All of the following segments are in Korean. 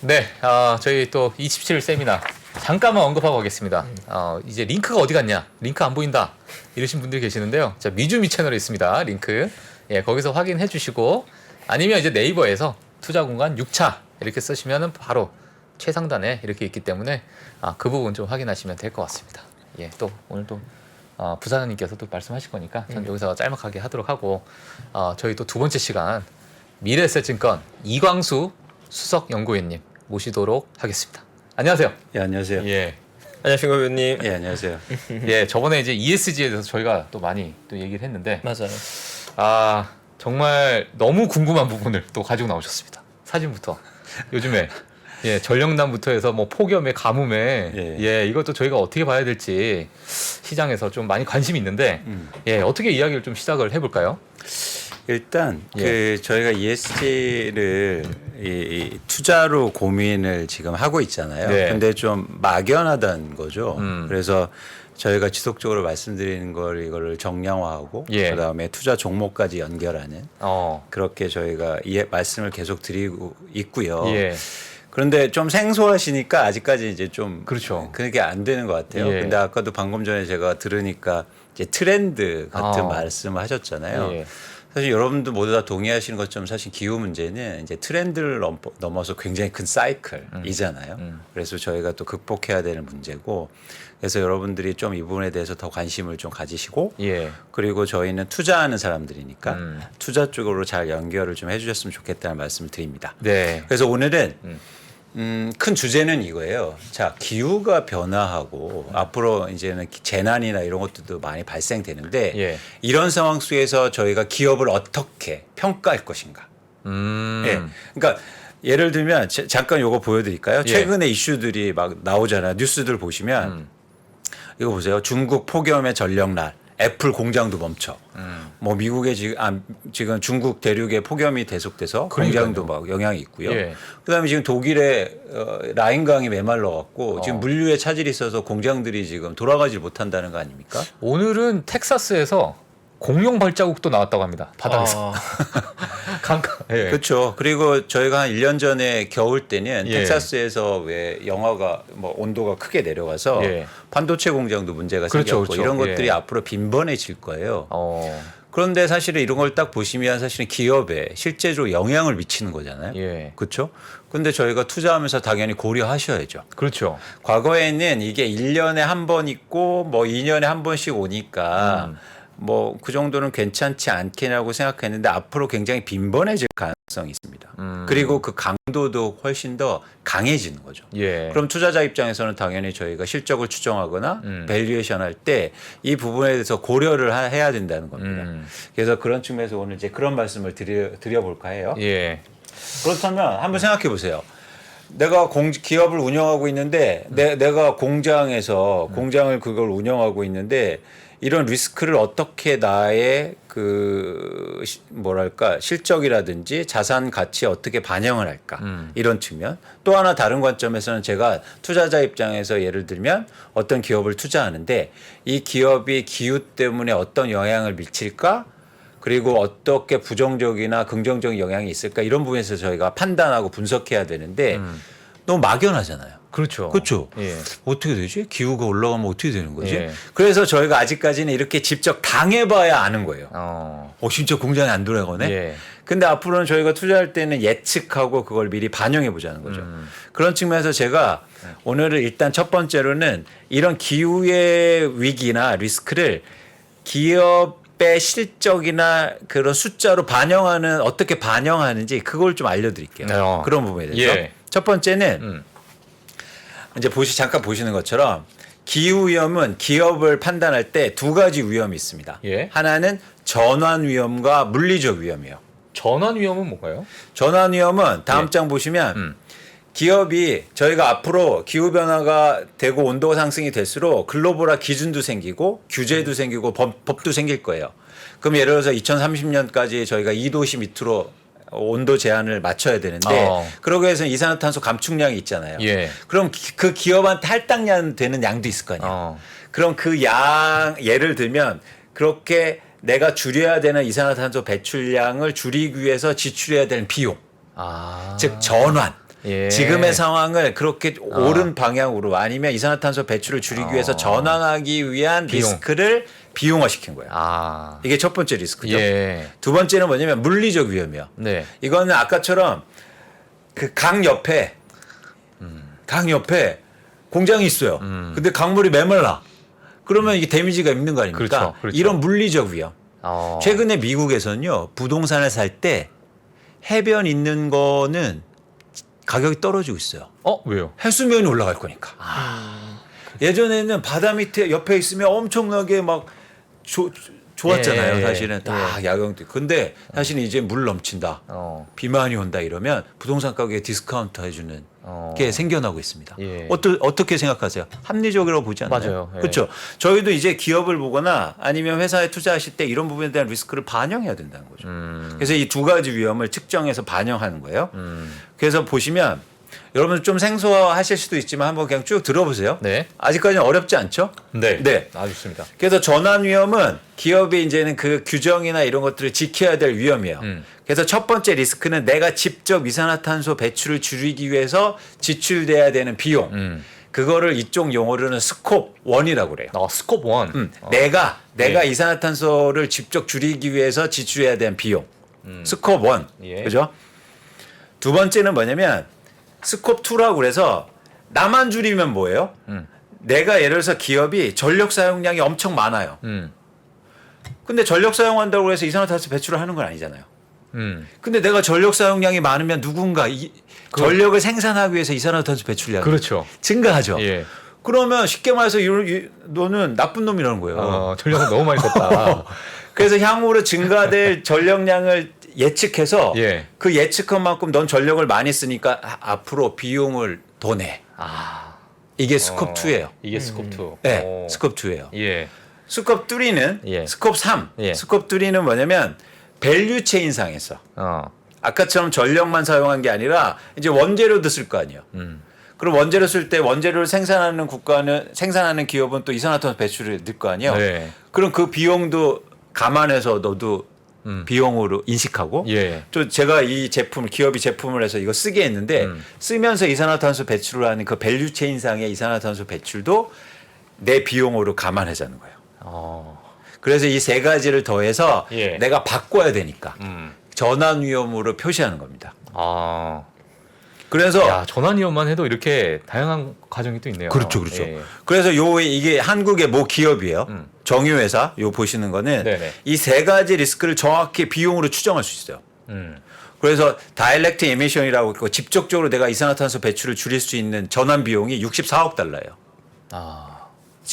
네, 저희 또 27 세미나 잠깐만 언급하고 가겠습니다. 이제 링크가 어디 갔냐? 링크 안 보인다. 이러신 분들이 계시는데요. 자, 미주미 채널에 있습니다. 링크. 예, 거기서 확인해 주시고 아니면 이제 네이버에서 투자공간 6차 이렇게 쓰시면은 바로 최상단에 이렇게 있기 때문에 그 부분 좀 확인하시면 될 것 같습니다. 예, 또 오늘 또 부사장님께서 또 말씀하실 거니까 전 여기서 짤막하게 하도록 하고 저희 또 두 번째 시간 미래에셋증권 이광수 수석 연구위원님 모시도록 하겠습니다. 안녕하세요. 예, 안녕하세요. 예. 안녕하십니까 위원님. 예, 안녕하세요. 예, 저번에 이제 ESG에 대해서 저희가 또 많이 또 얘기를 했는데 맞아요. 정말 너무 궁금한 부분을 또 가지고 나오셨습니다. 사진부터 요즘에 전력난부터 해서 뭐 폭염에 가뭄에 이것도 저희가 어떻게 봐야 될지 시장에서 좀 많이 관심이 있는데 어떻게 이야기를 좀 시작을 해볼까요? 일단 저희가 ESG를 이 투자로 고민을 지금 하고 있잖아요. 네. 근데 좀 막연하다는 거죠. 그래서 저희가 지속적으로 말씀드리는 걸 이거를 정량화하고 그다음에 투자 종목까지 연결하는 그렇게 저희가 말씀을 계속 드리고 있고요. 그런데 좀 생소하시니까 아직까지 이제 좀 그렇죠. 그게 안 되는 것 같아요. 근데 아까도 방금 전에 제가 들으니까 이제 트렌드 같은 말씀을 하셨잖아요. 사실 여러분도 모두 다 동의하시는 것처럼 사실 기후 문제는 이제 트렌드를 넘어서 굉장히 큰 사이클이잖아요. 그래서 저희가 또 극복해야 되는 문제고, 그래서 여러분들이 좀 이 부분에 대해서 더 관심을 좀 가지시고, 그리고 저희는 투자하는 사람들이니까 투자 쪽으로 잘 연결을 좀 해주셨으면 좋겠다는 말씀을 드립니다. 그래서 오늘은 큰 주제는 이거예요. 자, 기후가 변화하고 앞으로 이제는 재난이나 이런 것들도 많이 발생되는데 이런 상황 속에서 저희가 기업을 어떻게 평가할 것인가. 그러니까 예를 들면 잠깐 요거 보여드릴까요? 최근에 이슈들이 막 나오잖아요. 뉴스들 보시면 이거 보세요. 중국 폭염의 전력날. 애플 공장도 멈춰. 뭐 미국에 지금 중국 대륙에 폭염이 계속돼서 공장도 막 영향이 있고요. 그다음에 지금 독일에 라인강이 메말라 갖고 지금 물류에 차질이 있어서 공장들이 지금 돌아가지 못한다는 거 아닙니까? 오늘은 텍사스에서 공룡 발자국도 나왔다고 합니다. 바닥에서. 그렇죠. 그리고 저희가 한 1년 전에 겨울 때는 텍사스에서 왜 영하가 뭐 온도가 크게 내려가서 반도체 공장도 문제가 생겼고 이런 것들이 앞으로 빈번해질 거예요. 그런데 사실은 이런 걸 딱 보시면 사실은 기업에 실제로 영향을 미치는 거잖아요. 그렇죠? 근데 저희가 투자하면서 당연히 고려하셔야죠. 그렇죠. 과거에는 이게 1년에 한 번 있고 뭐 2년에 한 번씩 오니까 뭐 그 정도는 괜찮지 않겠냐고 생각했는데 앞으로 굉장히 빈번해질 가능성이 있습니다. 그리고 그 강도도 훨씬 더 강해지는 거죠. 그럼 투자자 입장에서는 당연히 저희가 실적을 추정하거나 밸류에이션 할 때 이 부분에 대해서 고려를 해야 된다는 겁니다. 그래서 그런 측면에서 오늘 이제 그런 말씀을 드려볼까 해요. 그렇다면 한번 생각해 보세요. 내가 기업을 운영하고 있는데 내가 공장에서 공장을 그걸 운영하고 있는데 이런 리스크를 어떻게 나의 그 뭐랄까 실적이라든지 자산 가치에 어떻게 반영을 할까 이런 측면. 또 하나 다른 관점에서는 제가 투자자 입장에서 예를 들면 어떤 기업을 투자하는데 이 기업이 기후 때문에 어떤 영향을 미칠까? 그리고 어떻게 부정적이나 긍정적인 영향이 있을까? 이런 부분에서 저희가 판단하고 분석해야 되는데 너무 막연하잖아요. 그렇죠. 어떻게 되지? 기후가 올라가면 어떻게 되는 거지? 그래서 저희가 아직까지는 이렇게 직접 당해봐야 아는 거예요. 진짜 공장이 안 돌아가네? 근데 앞으로는 저희가 투자할 때는 예측하고 그걸 미리 반영해 보자는 거죠. 그런 측면에서 제가 오늘은 일단 첫 번째로는 이런 기후의 위기나 리스크를 기업의 실적이나 그런 숫자로 어떻게 반영하는지 그걸 좀 알려드릴게요. 그런 부분에 대해서. 첫 번째는 이제 잠깐 보시는 것처럼 기후 위험은 기업을 판단할 때 두 가지 위험이 있습니다. 하나는 전환 위험과 물리적 위험이에요. 전환 위험은 뭔가요? 전환 위험은 다음 장 보시면 기업이 저희가 앞으로 기후 변화가 되고 온도 상승이 될수록 글로벌화 기준도 생기고 규제도 생기고 법도 생길 거예요. 그럼 예를 들어서 2030년까지 저희가 2도씨 밑으로 온도 제한을 맞춰야 되는데 그러기 위해서는 이산화탄소 감축량이 있잖아요. 그럼 그 기업한테 할당량 되는 양도 있을 거 아니에요. 그럼 그 예를 들면 그렇게 내가 줄여야 되는 이산화탄소 배출량을 줄이기 위해서 지출해야 되는 비용, 즉 전환. 예. 지금의 상황을 그렇게 옳은 방향으로 아니면 이산화탄소 배출을 줄이기 위해서 전환하기 위한 비용. 리스크를 비용화시킨 거예요. 아. 이게 첫 번째 리스크죠. 예. 두 번째는 뭐냐면 물리적 위험이요. 네. 이거는 아까처럼 그 강 옆에 공장이 있어요. 근데 강물이 메말라. 그러면 이게 데미지가 있는 거 아닙니까? 그렇죠. 그렇죠. 이런 물리적 위험. 어. 최근에 미국에서는요, 부동산을 살 때 해변 있는 거는 가격이 떨어지고 있어요. 왜요? 해수면이 올라갈 거니까. 예전에는 바다 밑에 옆에 있으면 엄청나게 막 좋았잖아요. 예, 사실은 딱 야경도. 근데 사실은 이제 물 넘친다. 비만이 온다 이러면 부동산 가격에 디스카운트 해주는 게 생겨나고 있습니다. 예. 어떻게 생각하세요? 합리적이라고 보지 않나요? 맞아요. 예. 그렇죠. 저희도 이제 기업을 보거나 아니면 회사에 투자하실 때 이런 부분에 대한 리스크를 반영해야 된다는 거죠. 그래서 이 두 가지 위험을 측정해서 반영하는 거예요. 그래서 보시면 여러분 좀 생소하실 수도 있지만 한번 그냥 쭉 들어보세요. 네. 아직까지는 어렵지 않죠? 네. 아, 좋습니다. 그래서 전환 위험은 기업이 이제는 그 규정이나 이런 것들을 지켜야 될 위험이에요. 그래서 첫 번째 리스크는 내가 직접 이산화탄소 배출을 줄이기 위해서 지출돼야 되는 비용. 그거를 이쪽 용어로는 스콥 1이라고 그래요. 스콥 1. 내가 네. 이산화탄소를 직접 줄이기 위해서 지출해야 되는 비용. 스콥 1. 예. 그죠? 두 번째는 뭐냐면 스콥 2라고 그래서 나만 줄이면 뭐예요? 내가 예를 들어서 기업이 전력 사용량이 엄청 많아요. 근데 전력 사용한다고 해서 이산화탄소 배출을 하는 건 아니잖아요. 근데 내가 전력 사용량이 많으면 누군가 전력을 생산하기 위해서 이산화탄소 배출량이 그렇죠. 증가하죠. 예. 그러면 쉽게 말해서 너는 나쁜 놈이라는 거예요. 전력은 너무 많이 썼다. 그래서 향후로 증가될 전력량을 예측해서 예. 그 예측한 만큼 넌 전력을 많이 쓰니까 앞으로 비용을 더 내. 이게 스콥 2예요. 이게 스콥 2. 네, 스콥 2예요. 예. 스콥 3는 예. 스콥 3. 예. 스콥 3는 뭐냐면 밸류 체인 상에서 아까처럼 전력만 사용한 게 아니라 이제 원재료도 쓸 거 아니에요. 그럼 원재료 쓸 때 원재료를 생산하는 기업은 또 이산화탄소 배출을 넣을 거 아니에요. 네. 그럼 그 비용도 감안해서 너도 비용으로 인식하고 예. 또 제가 이 기업이 제품을 해서 이거 쓰게 했는데 쓰면서 이산화탄소 배출을 하는 그 밸류 체인상의 이산화탄소 배출도 내 비용으로 감안하자는 거예요. 그래서 이 세 가지를 더해서 예. 내가 바꿔야 되니까 전환 위험으로 표시하는 겁니다. 그래서 야, 전환 위험만 해도 이렇게 다양한 과정이 또 있네요. 그렇죠. 예. 그래서 이게 한국의 모 기업이에요. 정유회사 요 보시는 거는 네네. 이 세 가지 리스크를 정확히 비용으로 추정할 수 있어요. 그래서 다이렉트 에미션이라고 있고 직접적으로 내가 이산화탄소 배출을 줄일 수 있는 전환 비용이 64억 달러예요.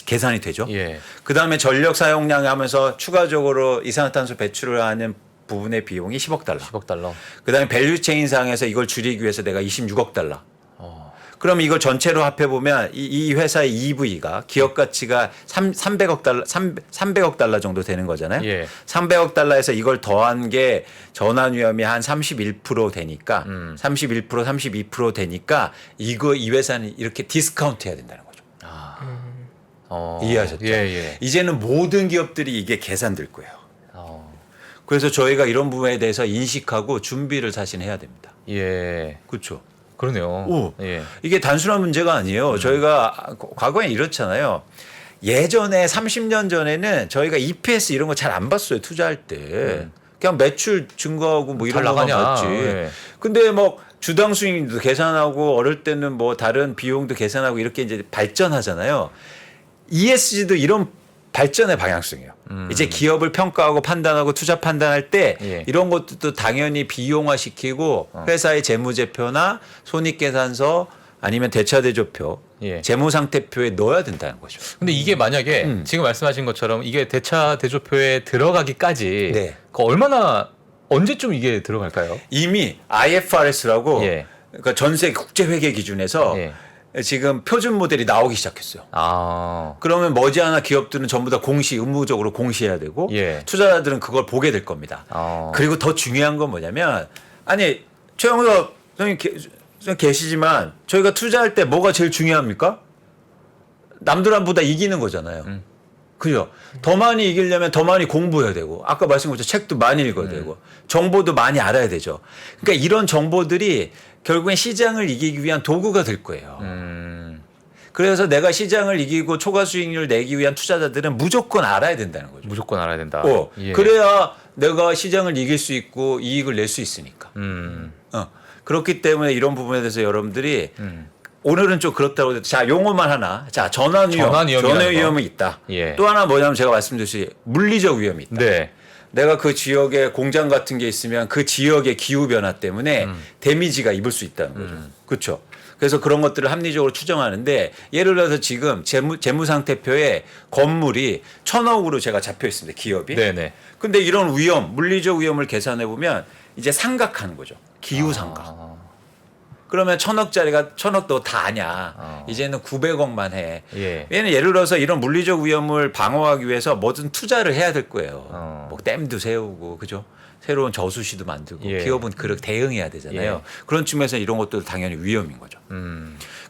계산이 되죠. 예. 그다음에 전력 사용량 하면서 추가적으로 이산화탄소 배출을 하는 부분의 비용이 10억 달러. 10억 달러. 그다음에 밸류 체인상에서 이걸 줄이기 위해서 내가 26억 달러. 그럼 이걸 전체로 합해 보면 이 회사의 EV가 기업 가치가 300억 달러 정도 되는 거잖아요. 예. 300억 달러에서 이걸 더한 게 전환 위험이 한 31% 되니까 32% 되니까 이 회사는 이렇게 디스카운트 해야 된다는 거죠. 이해하셨죠? 예. 이제는 모든 기업들이 이게 계산될 거예요. 그래서 저희가 이런 부분에 대해서 인식하고 준비를 사실 해야 됩니다. 예. 그렇죠. 그러네요. 예. 이게 단순한 문제가 아니에요. 저희가 과거에 이렇잖아요. 예전에 30년 전에는 저희가 EPS 이런 거 잘 안 봤어요. 투자할 때. 그냥 매출 증가하고 뭐 이런 거만 봤지. 예. 근데 뭐 주당 수익도 계산하고 어릴 때는 뭐 다른 비용도 계산하고 이렇게 이제 발전하잖아요. ESG도 이런 발전의 방향성이에요. 이제 기업을 평가하고 판단하고 투자 판단할 때 예. 이런 것도 당연히 비용화시키고 회사의 재무제표나 손익계산서 아니면 대차대조표, 예. 재무상태표에 넣어야 된다는 거죠. 근데 이게 만약에 지금 말씀하신 것처럼 이게 대차 대조표에 들어가기까지 네. 언제쯤 이게 들어갈까요? 이미 IFRS라고 예. 그러니까 전세 국제회계 기준에서 예. 지금 표준 모델이 나오기 시작했어요. 그러면 머지않아 기업들은 전부 다 의무적으로 공시해야 되고 예. 투자자들은 그걸 보게 될 겁니다. 그리고 더 중요한 건 뭐냐면 아니 최영석 선생님 계시지만 저희가 투자할 때 뭐가 제일 중요합니까? 남들보다 이기는 거잖아요. 그죠? 더 많이 이기려면 더 많이 공부해야 되고, 아까 말씀드린 것처럼 책도 많이 읽어야 되고, 정보도 많이 알아야 되죠. 그러니까 이런 정보들이 결국엔 시장을 이기기 위한 도구가 될 거예요. 그래서 내가 시장을 이기고 초과 수익률을 내기 위한 투자자들은 무조건 알아야 된다는 거죠. 무조건 알아야 된다. 예. 그래야 내가 시장을 이길 수 있고 이익을 낼 수 있으니까. 그렇기 때문에 이런 부분에 대해서 여러분들이 오늘은 좀 그렇다고 해도 자 용어만 하나 자 전환 위험이 있다. 예. 또 하나 뭐냐면 제가 말씀드렸듯이 물리적 위험이 있다. 네. 내가 그 지역에 공장 같은 게 있으면 그 지역의 기후 변화 때문에 데미지가 입을 수 있다는 거죠. 그렇죠. 그래서 그런 것들을 합리적으로 추정하는데 예를 들어서 지금 재무상태표에 건물이 1,000억으로 제가 잡혀 있습니다. 기업이. 네네. 근데 이런 위험, 물리적 위험을 계산해 보면 이제 삼각하는 거죠. 기후 삼각. 그러면 1,000억짜리가 1,000억도 다 아냐. 이제는 900억만 해. 예. 얘는 예를 들어서 이런 물리적 위험을 방어하기 위해서 뭐든 투자를 해야 될 거예요. 뭐 댐도 세우고 그죠? 새로운 저수시도 만들고 예. 기업은 그렇게 대응해야 되잖아요. 예. 그런 측면에서 이런 것도 당연히 위험인 거죠.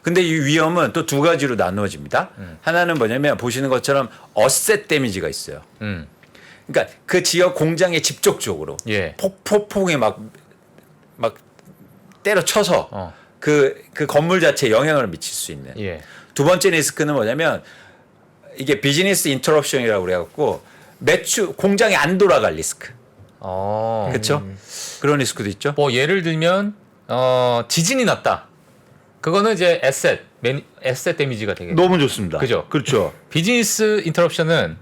근데 이 위험은 또 두 가지로 나누어집니다. 하나는 뭐냐면 보시는 것처럼 어셋 데미지가 있어요. 그러니까 그 지역 공장에 직접적으로 예. 폭풍에 막 때려쳐서 그 건물 자체에 영향을 미칠 수 있는. 예. 두 번째 리스크는 뭐냐면 이게 비즈니스 인터럽션이라고 그래갖고 매출 공장이 안 돌아갈 리스크. 그렇죠? 그런 리스크도 있죠. 뭐 예를 들면 지진이 났다. 그거는 이제 에셋 데미지가 되겠죠. 너무 좋습니다. 그죠? 그렇죠. 비즈니스 인터럽션은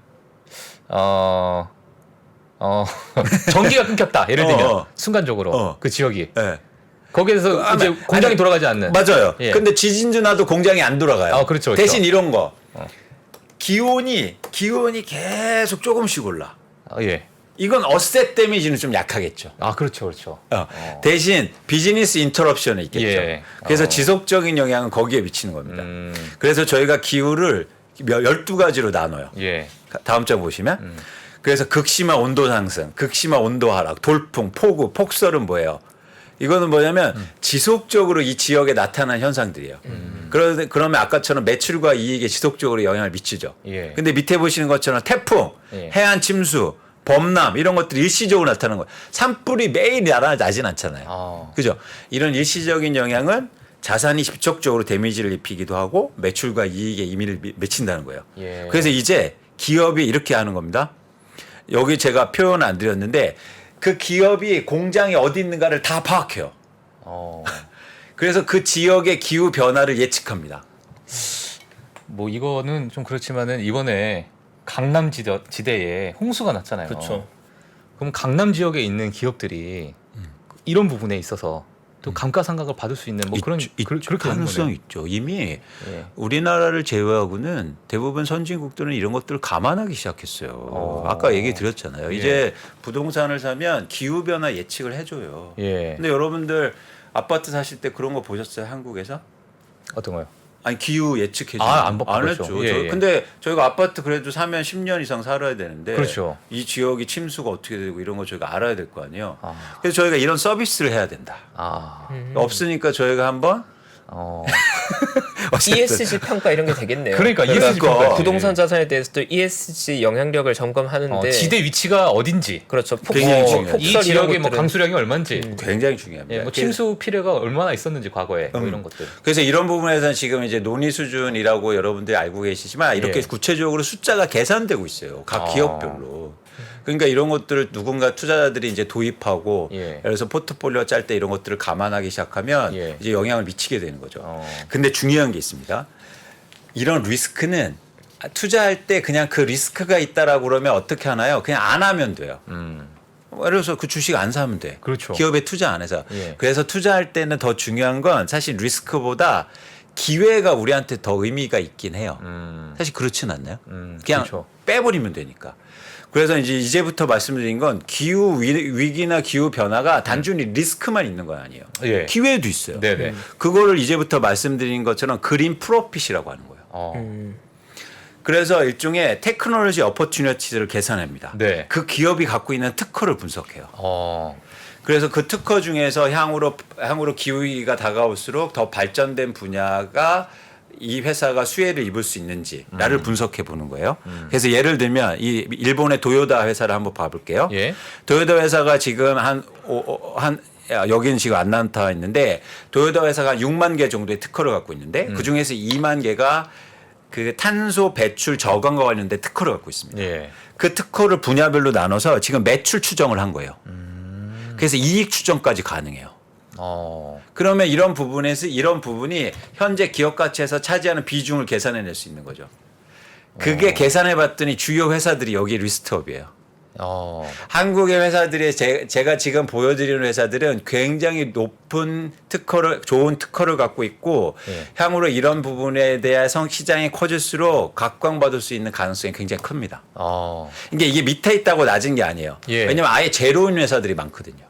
전기가 끊겼다. 예를 들면 순간적으로 그 지역이 네. 거기에서 이제 공장이 돌아가지 않는. 맞아요. 예. 근데 지진도 나도 공장이 안 돌아가요. 그렇죠. 대신 이런 거 기온이 계속 조금씩 올라. 예. 이건 어셋 데미지는 좀 약하겠죠. 그렇죠. 대신 비즈니스 인터럽션이 있겠죠. 예. 그래서 지속적인 영향은 거기에 미치는 겁니다. 그래서 저희가 기후를 12가지로 나눠요. 예. 다음 장 보시면. 그래서 극심한 온도 상승, 극심한 온도 하락, 돌풍, 폭우, 폭설은 뭐예요? 이거는 뭐냐면 지속적으로 이 지역에 나타난 현상들이에요. 그러면 아까처럼 매출과 이익에 지속적으로 영향을 미치죠. 예. 근데 밑에 보시는 것처럼 태풍, 예. 해안 침수, 범람 이런 것들이 일시적으로 나타나는 거예요. 산불이 매일 나진 않잖아요. 그죠? 이런 일시적인 영향은 자산이 직접적으로 데미지를 입히기도 하고 매출과 이익에 임의를 미친다는 거예요. 예. 그래서 이제 기업이 이렇게 하는 겁니다. 여기 제가 표현 안 드렸는데 그 기업이 공장이 어디 있는가를 다 파악해요. 그래서 그 지역의 기후 변화를 예측합니다. 뭐 이거는 좀 그렇지만은 이번에 강남 지대에 홍수가 났잖아요. 그렇죠. 그럼 강남 지역에 있는 기업들이 이런 부분에 있어서 또 감가상각을 받을 수 있는 뭐 그렇게 되는 가능성 거네요. 있죠. 이미 예. 우리나라를 제외하고는 대부분 선진국들은 이런 것들을 감안하기 시작했어요. 아까 얘기 드렸잖아요. 예. 이제 부동산을 사면 기후 변화 예측을 해줘요. 예. 근데 여러분들 아파트 사실 때 그런 거 보셨어요? 한국에서? 어떤 거요? 아니 기후 예측해 안 했죠. 예. 근데 저희가 아파트 그래도 사면 10년 이상 살아야 되는데 그렇죠. 이 지역이 침수가 어떻게 되고 이런 거 저희가 알아야 될 거 아니에요. 그래서 저희가 이런 서비스를 해야 된다. 없으니까 저희가 한번 ESG 평가 이런 게 되겠네요. 그러니까 ESG 평가. 부동산 자산에 대해서도 ESG 영향력을 점검하는데 지대 위치가 어딘지, 그렇죠. 굉장히 중요해요. 이 폭설 이런 지역의 뭐 것들은 강수량이 얼마인지, 굉장히 중요합니다. 예, 뭐 침수 피해가 얼마나 있었는지 과거에 뭐 이런 것들. 그래서 이런 부분에서는 지금 이제 논의 수준이라고 여러분들이 알고 계시지만 이렇게 예. 구체적으로 숫자가 계산되고 있어요. 각 기업별로. 그러니까 이런 것들을 누군가 투자자들이 이제 도입하고 예. 예를 들어서 포트폴리오 짤 때 이런 것들을 감안하기 시작하면 예. 이제 영향을 미치게 되는 거죠. 근데 중요한 게 있습니다. 이런 리스크는 투자할 때 그냥 그 리스크가 있다라고 그러면 어떻게 하나요? 그냥 안 하면 돼요. 예를 들어서 그 주식 안 사면 돼. 그렇죠. 기업에 투자 안 해서. 예. 그래서 투자할 때는 더 중요한 건 사실 리스크보다 기회가 우리한테 더 의미가 있긴 해요. 사실 그렇진 않나요? 그냥 그렇죠. 빼버리면 되니까. 그래서 이제부터 말씀드린 건 기후 위기나 기후 변화가 단순히 리스크만 있는 건 아니에요. 예. 기회도 있어요. 네네. 그거를 이제부터 말씀드린 것처럼 그린 프로핏이라고 하는 거예요. 그래서 일종의 테크놀로지 어퍼튜니티를 계산합니다. 네. 그 기업이 갖고 있는 특허를 분석해요. 어. 그래서 그 특허 중에서 향후로 기후 위기가 다가올수록 더 발전된 분야가 이 회사가 수혜를 입을 수 있는지를 분석해 보는 거예요. 그래서 예를 들면 이 일본의 도요타 회사를 한번 봐볼게요. 예. 도요타 회사가 지금 여기는 지금 안난타 있는데 도요타 회사가 6만 개 정도의 특허를 갖고 있는데 그 중에서 2만 개가 그 탄소 배출 저감과 관련된 특허를 갖고 있습니다. 예. 그 특허를 분야별로 나눠서 지금 매출 추정을 한 거예요. 그래서 이익 추정까지 가능해요. 그러면 이런 부분이 현재 기업 가치에서 차지하는 비중을 계산해낼 수 있는 거죠. 그게 계산해봤더니 주요 회사들이 여기 리스트업이에요. 한국의 회사들이 제가 지금 보여드리는 회사들은 굉장히 높은 좋은 특허를 갖고 있고 예. 향후로 이런 부분에 대한 시장이 커질수록 각광받을 수 있는 가능성이 굉장히 큽니다. 이게 밑에 있다고 낮은 게 아니에요. 예. 왜냐하면 아예 제로인 회사들이 많거든요.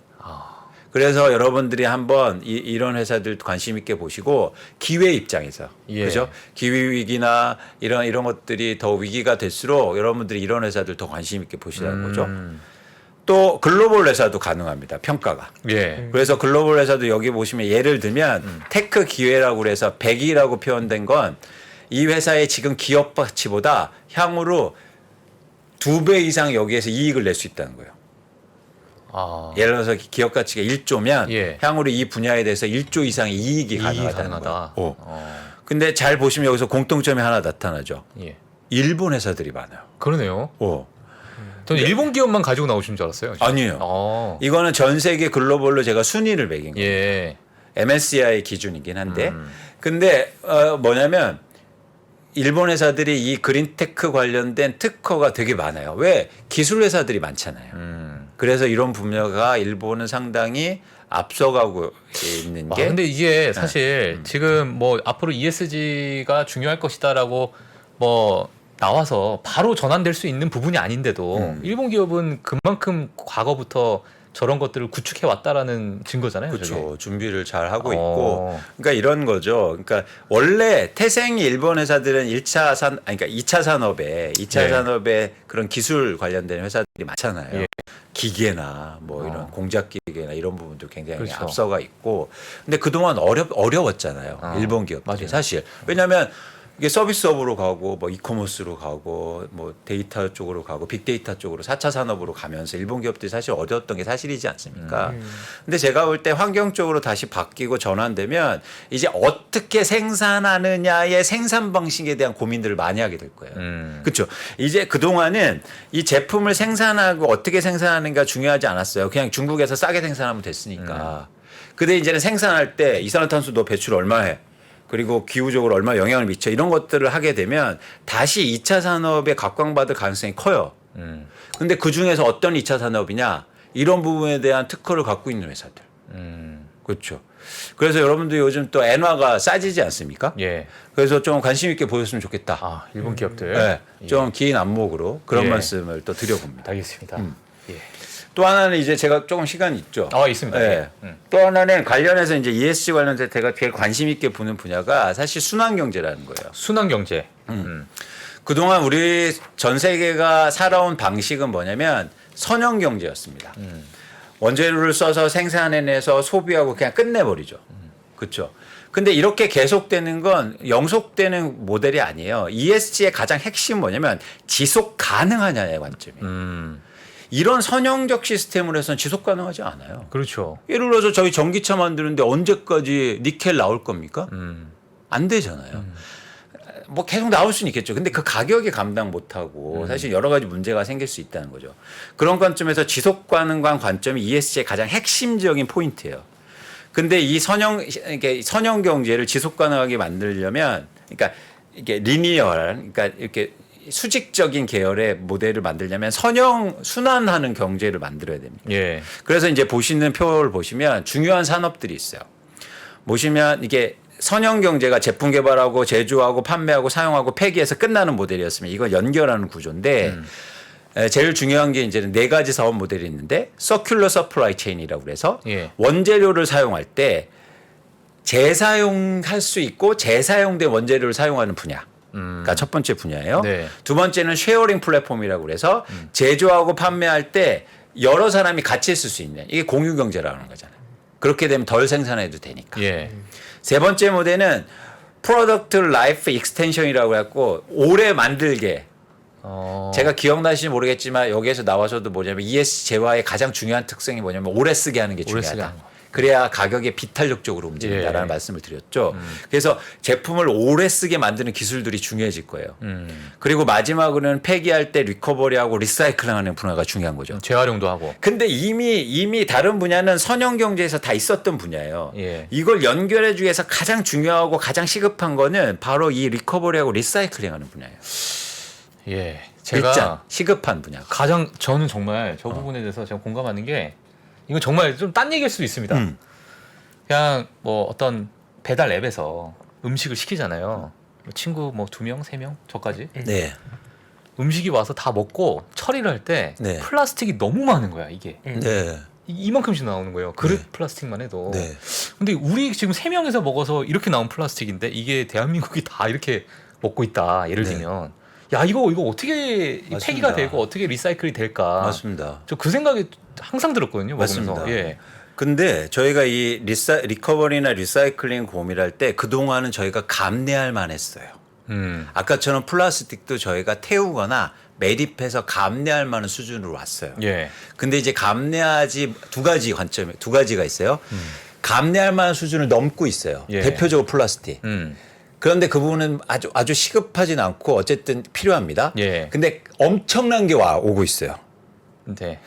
그래서 여러분들이 한번 이런 회사들 관심 있게 보시고 기회 입장에서 예. 그죠? 기회 위기나 이런 것들이 더 위기가 될수록 여러분들이 이런 회사들 더 관심 있게 보시라는 거죠. 또 글로벌 회사도 가능합니다. 평가가. 예. 그래서 글로벌 회사도 여기 보시면 예를 들면 테크 기회라고 그래서 100이라고 표현된 건 이 회사의 지금 기업 가치보다 향후로 2배 이상 여기에서 이익을 낼 수 있다는 거예요. 예를 들어서 기업 가치가 1조면 예. 향후로 이 분야에 대해서 1조 이상의 이익이 가능하다는 거예요. 근데 잘 보시면 여기서 공통점이 하나 나타나죠. 예. 일본 회사들이 많아요. 그러네요. 저는 일본 기업만 가지고 나오신 줄 알았어요. 아니에요. 이거는 전 세계 글로벌로 제가 순위를 매긴 거예요. 예. MSCI 기준이긴 한데 근데 뭐냐면 일본 회사들이 이 그린테크 관련된 특허가 되게 많아요. 왜? 기술 회사들이 많잖아요. 그래서 이런 분야가 일본은 상당히 앞서가고 있는 게. 근데 이게 사실 지금 뭐 앞으로 ESG가 중요할 것이다라고 뭐 나와서 바로 전환될 수 있는 부분이 아닌데도 일본 기업은 그만큼 과거부터 저런 것들을 구축해 왔다라는 증거잖아요. 그렇죠. 준비를 잘 하고 있고. 그러니까 이런 거죠. 그러니까 원래 태생이 일본 회사들은 2차 산업에 네. 산업에 그런 기술 관련된 회사들이 많잖아요. 예. 기계나 뭐 이런 공작 기계나 이런 부분도 굉장히 그렇죠. 앞서가 있고. 근데 그동안 어려웠잖아요. 일본 기업들이 맞아요. 사실. 왜냐하면 이게 서비스업으로 가고 뭐 이커머스로 가고 뭐 데이터 쪽으로 가고 빅데이터 쪽으로 4차 산업으로 가면서 일본 기업들이 사실 어려웠던 게 사실이지 않습니까? 근데 제가 볼 때 환경적으로 다시 바뀌고 전환되면 이제 어떻게 생산하느냐의 생산 방식에 대한 고민들을 많이 하게 될 거예요. 그렇죠. 이제 그동안은 이 제품을 생산하고 어떻게 생산하는가 중요하지 않았어요. 그냥 중국에서 싸게 생산하면 됐으니까. 근데 이제는 생산할 때 이산화탄소 너 배출 얼마 해? 그리고 기후적으로 얼마나 영향을 미쳐 이런 것들을 하게 되면 다시 2차 산업에 각광받을 가능성이 커요. 근데 그중에서 어떤 2차 산업이냐 이런 부분에 대한 특허를 갖고 있는 회사들. 그렇죠. 그래서 여러분들 요즘 또 엔화가 싸지지 않습니까? 예. 그래서 좀 관심 있게 보셨으면 좋겠다. 일본 기업들. 네, 좀 긴 안목으로 그런 예. 말씀을 또 드려봅니다. 알겠습니다. 예. 또 하나는 이제 제가 조금 시간이 있죠. 있습니다. 네. 또 하나는 관련해서 이제 ESG 관련해서 제가 제일 관심 있게 보는 분야가 사실 순환 경제라는 거예요. 순환 경제. 그동안 우리 전 세계가 살아온 방식은 뭐냐면 선형 경제였습니다. 원재료를 써서 생산해내서 소비하고 그냥 끝내버리죠. 그렇죠. 근데 이렇게 계속되는 건 영속되는 모델이 아니에요. ESG의 가장 핵심은 뭐냐면 지속 가능하냐의 관점이에요. 이런 선형적 시스템으로 해서는 지속 가능하지 않아요. 그렇죠. 예를 들어서 저희 전기차 만드는데 언제까지 니켈 나올 겁니까? 안 되잖아요. 뭐 계속 나올 수는 있겠죠. 근데 그 가격이 감당 못하고 사실 여러 가지 문제가 생길 수 있다는 거죠. 그런 관점에서 지속 가능한 관점이 ESG의 가장 핵심적인 포인트예요. 근데 이 선형 경제를 지속 가능하게 만들려면 그러니까 이게 리니어한 그러니까 이렇게 수직적인 계열의 모델을 만들려면 순환하는 경제를 만들어야 됩니다. 예. 그래서 이제 보시는 표를 보시면 중요한 산업들이 있어요. 보시면 이게 선형 경제가 제품 개발하고 제조하고 판매하고 사용하고 폐기해서 끝나는 모델이었으면 이걸 연결하는 구조인데 제일 중요한 게 이제는 4가지 사업 모델이 있는데 서큘러 서플라이 체인이라고 그래서 예. 원재료를 사용할 때 재사용할 수 있고 재사용된 원재료를 사용하는 분야. 가 첫 번째 분야예요. 네. 두 번째는 쉐어링 플랫폼이라고 그래서 제조하고 판매할 때 여러 사람이 같이 쓸 수 있는 이게 공유 경제라는 거잖아요. 그렇게 되면 덜 생산해도 되니까. 예. 세 번째 모델은 프로덕트 라이프 익스텐션이라고 해갖고 오래 만들게. 제가 기억나실지 모르겠지만 여기에서 나와서도 뭐냐면 ESG 재화의 가장 중요한 특성이 뭐냐면 오래 쓰게 하는 게 오래 쓰게 중요하다. 하는 거. 그래야 가격이 비탄력적으로 움직인다라는 예. 말씀을 드렸죠. 그래서 제품을 오래 쓰게 만드는 기술들이 중요해질 거예요. 그리고 마지막으로는 폐기할 때 리커버리하고 리사이클하는 분야가 중요한 거죠. 재활용도 하고. 근데 이미 다른 분야는 선형 경제에서 다 있었던 분야예요. 예. 이걸 연결해 주기 위해서 가장 중요하고 가장 시급한 거는 바로 이 리커버리하고 리사이클링하는 분야예요. 예. 제가 일단 시급한 분야. 가장 저는 정말 저 부분에 대해서 제가 공감하는 게 이건 정말 좀 딴 얘기일 수도 있습니다. 그냥 뭐 어떤 배달 앱에서 음식을 시키잖아요. 친구 뭐 2명, 3명, 저까지. 네. 음식이 와서 다 먹고 처리를 할 때 네. 플라스틱이 너무 많은 거야, 이게. 네. 이만큼씩 나오는 거예요. 그릇 네. 플라스틱만 해도. 네. 근데 우리 지금 3명에서 먹어서 이렇게 나온 플라스틱인데 이게 대한민국이 다 이렇게 먹고 있다. 예를 네. 들면 야, 이거 어떻게 맞습니다. 폐기가 되고 어떻게 리사이클이 될까? 맞습니다. 저 그 생각이 항상 들었거든요. 먹으면서. 맞습니다. 예. 근데 저희가 이 리커버리나 리사이클링 고민할 때 그동안은 저희가 감내할 만했어요. 아까처럼 플라스틱도 저희가 태우거나 매립해서 감내할 만한 수준으로 왔어요. 예. 근데 이제 감내하지 두 가지가 있어요. 감내할 만한 수준을 넘고 있어요. 예. 대표적으로 플라스틱. 그런데 그 부분은 아주 시급하진 않고 어쨌든 필요합니다. 예. 근데 엄청난 게 오고 있어요. 네.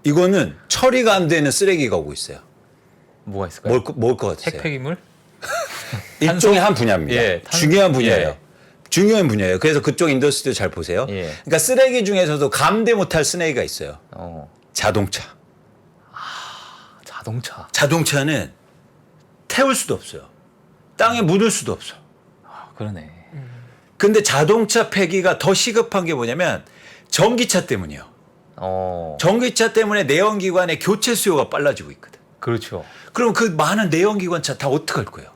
이거는 처리가 안 되는 쓰레기가 오고 있어요. 뭐가 있을까요? 뭘 것 같으세요? 핵폐기물? 일종의 한 분야입니다. 예, 중요한 분야예요. 예. 중요한 분야예요. 그래서 그쪽 인더스트리도 잘 보세요. 예. 그러니까 쓰레기 중에서도 감대 못할 쓰레기가 있어요. 자동차. 자동차. 자동차는 태울 수도 없어요. 땅에 묻을 수도 없어. 그러네. 근데 자동차 폐기가 더 시급한 게 뭐냐면 전기차 때문이에요. 전기차 때문에 내연기관의 교체 수요가 빨라지고 있거든. 그렇죠. 그럼 그 많은 내연기관차 다 어떡할 거예요?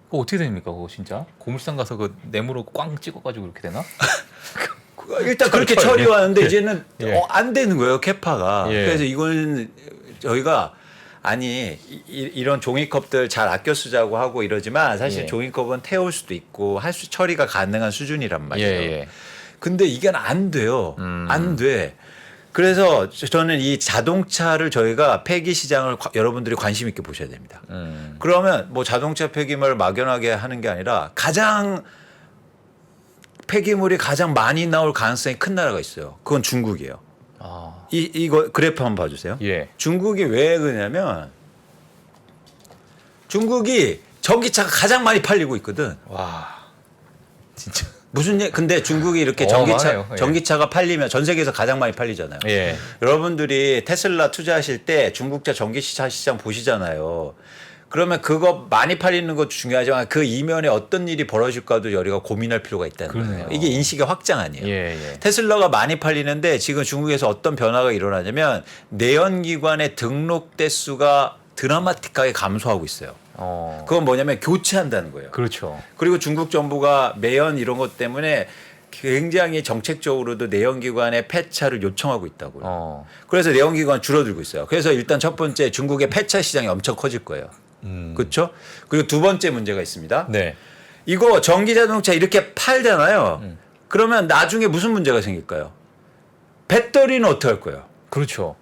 그거 어떻게 됩니까, 그거 진짜? 고물상 가서 그 네모로 꽝 찍어가지고 이렇게 되나? 일단 그렇게 처리. 처리하는데 예. 이제는 예. 안 되는 거예요, 캐파가. 예. 그래서 이거는 저희가 이런 종이컵들 잘 아껴 쓰자고 하고 이러지만 사실 예. 종이컵은 태울 수도 있고 처리가 가능한 수준이란 말이에요. 예. 근데 이게 안 돼요. 안 돼. 그래서 저는 이 자동차를 저희가 폐기 시장을 여러분들이 관심 있게 보셔야 됩니다. 그러면 뭐 자동차 폐기물을 막연하게 하는 게 아니라 폐기물이 가장 많이 나올 가능성이 큰 나라가 있어요. 그건 중국이에요. 이거 그래프 한번 봐주세요. 예. 중국이 왜 그러냐면 중국이 전기차가 가장 많이 팔리고 있거든. 와, 진짜. 근데 중국이 이렇게 어마어마해요. 예. 전기차가 팔리면 전 세계에서 가장 많이 팔리잖아요. 예. 여러분들이 테슬라 투자하실 때 중국차 전기차 시장 보시잖아요. 그러면 그거 많이 팔리는 것도 중요하지만 그 이면에 어떤 일이 벌어질까도 우리가 고민할 필요가 있다는 그러네요. 거예요. 이게 인식의 확장 아니에요. 예. 테슬라가 많이 팔리는데 지금 중국에서 어떤 변화가 일어나냐면 내연기관의 등록 대수가 드라마틱하게 감소하고 있어요. 그건 뭐냐면 교체한다는 거예요. 그렇죠. 그리고 중국 정부가 매연 이런 것 때문에 굉장히 정책적으로도 내연기관의 폐차를 요청하고 있다고요. 그래서 내연기관 줄어들고 있어요. 그래서 일단 첫 번째 중국의 폐차 시장이 엄청 커질 거예요. 그렇죠? 그리고 두 번째 문제가 있습니다. 네. 이거 전기자동차 이렇게 팔잖아요. 그러면 나중에 무슨 문제가 생길까요? 배터리는 어떻게 할 거예요? 그렇죠.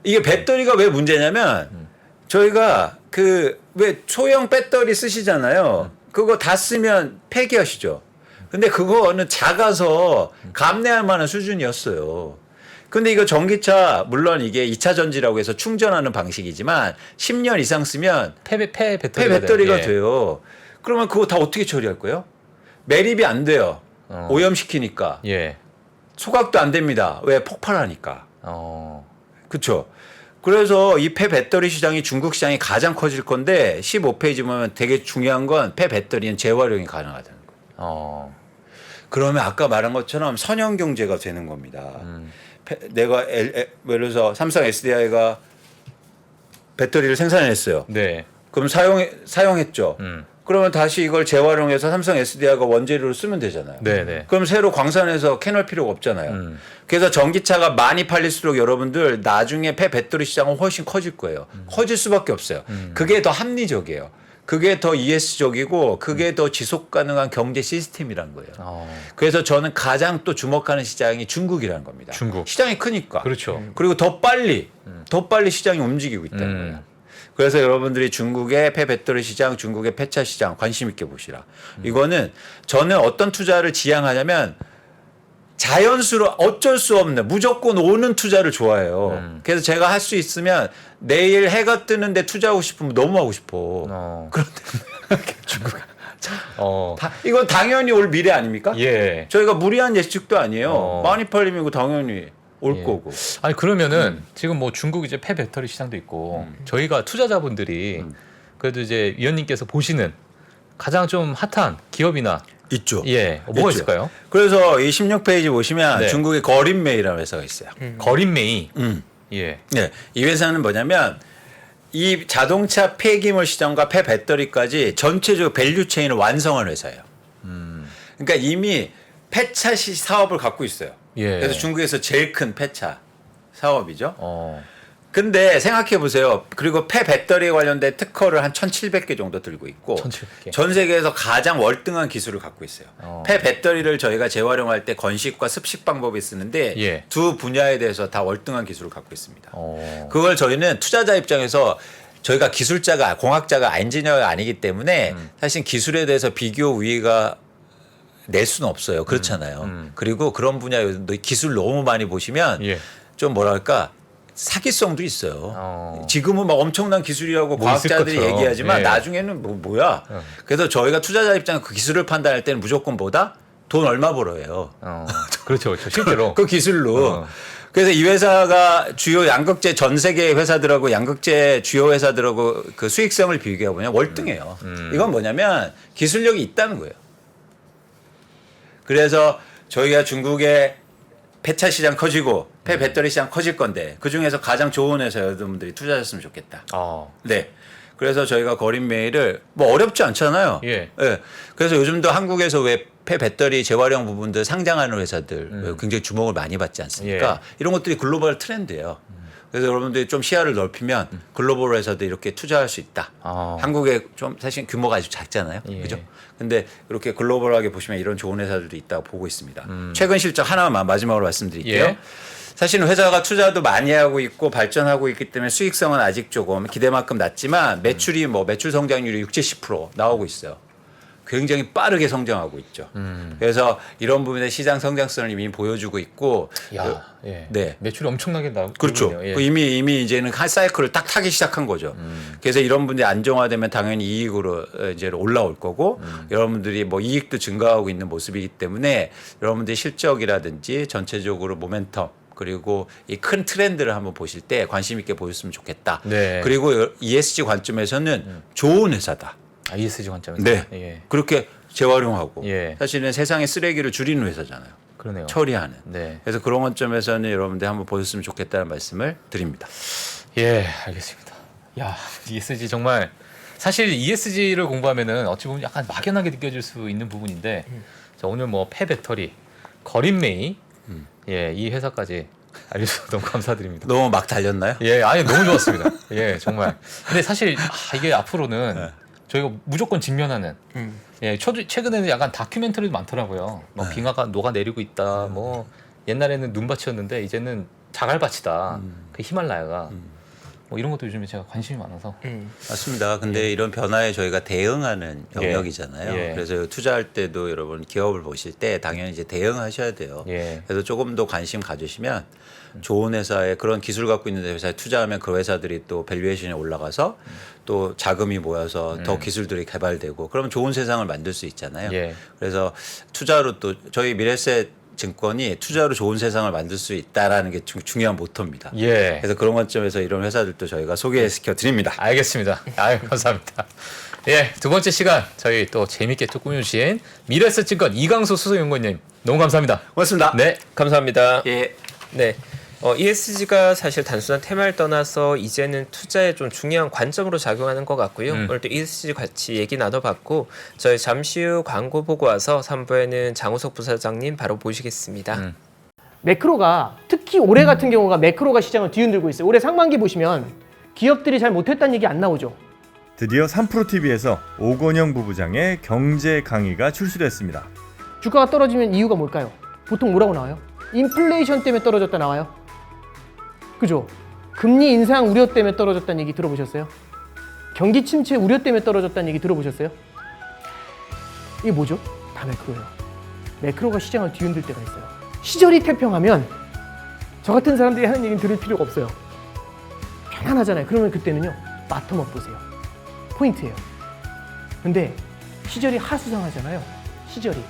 이게 배터리가 왜 문제냐면 저희가 왜 소형 배터리 쓰시잖아요. 그거 다 쓰면 폐기하시죠. 근데 그거는 작아서 감내할 만한 수준이었어요. 근데 이거 전기차 물론 이게 2차 전지라고 해서 충전하는 방식이지만 10년 이상 쓰면 폐 배터리가, 배터리가 예. 돼요. 그러면 그거 다 어떻게 처리할 거예요? 매립이 안 돼요. 오염시키니까. 예. 소각도 안 됩니다. 왜? 폭발하니까. 그렇죠. 그래서 이 폐 배터리 시장이 중국 시장이 가장 커질 건데 15페이지 보면 되게 중요한 건 폐 배터리는 재활용이 가능하다는 거예요. 그러면 아까 말한 것처럼 선형 경제가 되는 겁니다. 내가 예를 들어서 삼성 SDI가 배터리를 생산했어요. 네. 그럼 사용했죠. 그러면 다시 이걸 재활용해서 삼성 SDI가 원재료로 쓰면 되잖아요. 네. 그럼 새로 광산해서 캐널 필요가 없잖아요. 그래서 전기차가 많이 팔릴수록 여러분들 나중에 폐 배터리 시장은 훨씬 커질 거예요. 커질 수밖에 없어요. 그게 더 합리적이에요. 그게 더 ES적이고 그게 더 지속 가능한 경제 시스템이란 거예요. 어. 그래서 저는 가장 또 주목하는 시장이 중국이라는 겁니다. 중국. 시장이 크니까. 그렇죠. 그리고 더 빨리 시장이 움직이고 있다는 거예요. 그래서 여러분들이 중국의 폐배터리 시장, 중국의 폐차 시장 관심 있게 보시라. 이거는 저는 어떤 투자를 지향하냐면 자연수로 어쩔 수 없는 무조건 오는 투자를 좋아해요. 그래서 제가 할 수 있으면 내일 해가 뜨는데 투자하고 싶으면 너무 하고 싶어. 그런데 중국 이건 당연히 올 미래 아닙니까? 예. 저희가 무리한 예측도 아니에요. 많이 팔리면 이거 당연히 올 예. 거고. 아니 그러면은 지금 뭐 중국 이제 폐배터리 시장도 있고 저희가 투자자분들이 그래도 이제 위원님께서 보시는 가장 좀 핫한 기업이나 있죠. 예, 뭐가 있죠. 있을까요? 그래서 이 16페이지 보시면 네. 중국의 거린메이라는 회사가 있어요. 거린메이. 예. 네, 이 회사는 뭐냐면 이 자동차 폐기물 시장과 폐배터리까지 전체적으로 밸류 체인을 완성한 회사예요. 그러니까 이미 폐차 사업을 갖고 있어요. 예. 그래서 중국에서 제일 큰 폐차 사업이죠. 어. 근데 생각해 보세요. 그리고 폐배터리에 관련된 특허를 한 1,700개 정도 들고 있고 1,700개. 전 세계에서 가장 월등한 기술을 갖고 있어요. 폐배터리를 저희가 재활용할 때 건식과 습식 방법이 쓰는데 예. 두 분야에 대해서 다 월등한 기술을 갖고 있습니다. 어. 그걸 저희는 투자자 입장에서 저희가 기술자가 공학자가 엔지니어가 아니기 때문에 사실 기술에 대해서 비교 우위가 낼 수는 없어요. 그렇잖아요. 그리고 그런 분야에 기술 너무 많이 보시면 예. 좀 뭐랄까 사기성도 있어요. 어. 지금은 막 엄청난 기술이라고 뭐 있을 과학자들이 것처럼. 얘기하지만 예. 나중에는 뭐야. 그래서 저희가 투자자 입장에 그 기술을 판단할 때는 무조건 뭐다? 돈 얼마 벌어요. 그렇죠, 그렇죠. 실제로. 그 기술로. 그래서 이 회사가 주요 양극재 전 세계 회사들하고 양극재 주요 회사들하고 그 수익성을 비교해 보면 월등해요. 이건 뭐냐면 기술력이 있다는 거예요. 그래서 저희가 중국의 폐차 시장 커지고 폐배터리 시장 커질 건데 그 중에서 가장 좋은 회사 여러분들이 투자하셨으면 좋겠다. 네. 그래서 저희가 거린메이를 뭐 어렵지 않잖아요. 예. 그래서 요즘도 한국에서 왜 폐배터리 재활용 부분들 상장하는 회사들 굉장히 주목을 많이 받지 않습니까? 예. 이런 것들이 글로벌 트렌드예요. 그래서 여러분들이 좀 시야를 넓히면 글로벌 회사도 이렇게 투자할 수 있다. 한국에 좀 사실 규모가 아주 작잖아요. 예. 그죠? 근데 이렇게 글로벌하게 보시면 이런 좋은 회사들도 있다고 보고 있습니다. 최근 실적 하나만 마지막으로 말씀드릴게요. 예. 사실은 회사가 투자도 많이 하고 있고 발전하고 있기 때문에 수익성은 아직 조금 기대만큼 낮지만 매출이 뭐 매출 성장률이 60, 70% 나오고 있어요. 굉장히 빠르게 성장하고 있죠. 그래서 이런 부분에 시장 성장성을 이미 보여주고 있고, 야, 예. 네. 매출이 엄청나게 나오고 그렇죠. 예. 이미 이제는 한 사이클을 딱 타기 시작한 거죠. 그래서 이런 분들이 안정화되면 당연히 이익으로 이제 올라올 거고, 여러분들이 뭐 이익도 증가하고 있는 모습이기 때문에 여러분들이 실적이라든지 전체적으로 모멘텀 그리고 이 큰 트렌드를 한번 보실 때 관심 있게 보셨으면 좋겠다. 네. 그리고 ESG 관점에서는 좋은 회사다. ESG 관점에서. 네. 예. 그렇게 재활용하고 예. 사실은 세상의 쓰레기를 줄이는 회사잖아요. 그러네요. 처리하는. 네. 그래서 그런 관점에서는 여러분들 한번 보셨으면 좋겠다는 말씀을 드립니다. 예, 알겠습니다. 야, ESG 정말 사실 ESG를 공부하면은 어찌 보면 약간 막연하게 느껴질 수 있는 부분인데 자, 오늘 뭐 폐배터리, 거린메이 예, 이 회사까지 알려주셔서 너무 감사드립니다. 너무 막 달렸나요? 예, 아니 너무 좋았습니다. 예, 정말. 근데 사실 이게 앞으로는 저희가 무조건 직면하는. 예, 최근에는 약간 다큐멘터리도 많더라고요. 뭐 빙하가 녹아 내리고 있다. 뭐 옛날에는 눈밭이었는데 이제는 자갈밭이다. 그 히말라야가. 뭐 이런 것도 요즘에 제가 관심이 많아서. 맞습니다. 근데 이런 변화에 저희가 대응하는 영역이잖아요. 예. 그래서 투자할 때도 여러분 기업을 보실 때 당연히 이제 대응하셔야 돼요. 예. 그래서 조금 더 관심 가지시면 좋은 회사에 그런 기술 갖고 있는 회사에 투자하면 그 회사들이 또 밸류에이션이 올라가서 또 자금이 모여서 더 기술들이 개발되고 그러면 좋은 세상을 만들 수 있잖아요. 예. 그래서 투자로 또 저희 미래세 증권이 투자로 좋은 세상을 만들 수 있다라는 게 중요한 모토입니다. 예. 그래서 그런 관점에서 이런 회사들도 저희가 소개시켜 드립니다. 알겠습니다. 아유, 감사합니다. 예, 두 번째 시간 저희 또 재밌게 또 꾸며주신 미래에셋증권 이강수 수석연구원님 너무 감사합니다. 고맙습니다. 네. 감사합니다. 예. 네. ESG가 사실 단순한 테마를 떠나서 이제는 투자에 좀 중요한 관점으로 작용하는 것 같고요. 오늘 또 ESG 같이 얘기 나눠봤고 저희 잠시 후 광고 보고 와서 3부에는 장우석 부사장님 바로 모시겠습니다. 매크로가 특히 올해 같은 경우가 매크로가 시장을 뒤흔들고 있어요. 올해 상반기 보시면 기업들이 잘 못했다는 얘기 안 나오죠. 드디어 3프로TV에서 오건영 부부장의 경제 강의가 출시됐습니다. 주가가 떨어지면 이유가 뭘까요? 보통 뭐라고 나와요? 인플레이션 때문에 떨어졌다 나와요. 그죠? 금리 인상 우려 때문에 떨어졌다는 얘기 들어보셨어요? 경기 침체 우려 때문에 떨어졌다는 얘기 들어보셨어요? 이게 뭐죠? 다 매크로예요. 매크로가 시장을 뒤흔들 때가 있어요. 시절이 태평하면 저 같은 사람들이 하는 얘기는 들을 필요가 없어요. 편안하잖아요. 그러면 그때는요, 바텀업 보세요. 포인트예요. 근데 시절이 하수상하잖아요. 시절이.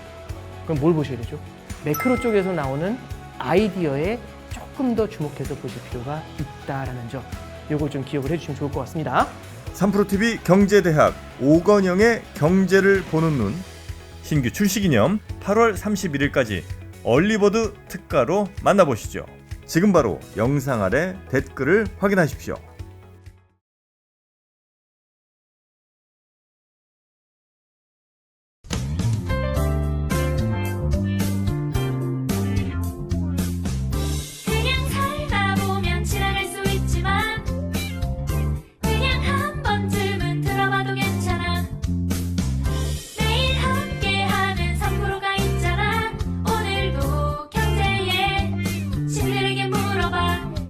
그럼 뭘 보셔야 되죠? 매크로 쪽에서 나오는 아이디어에 조금 더 주목해서 보실 필요가 있다라는 점. 요걸 좀 기억을 해주시면 좋을 것 같습니다. 3프로TV 경제대학 오건영의 경제를 보는 눈 신규 출시 기념 8월 31일까지 얼리버드 특가로 만나보시죠. 지금 바로 영상 아래 댓글을 확인하십시오.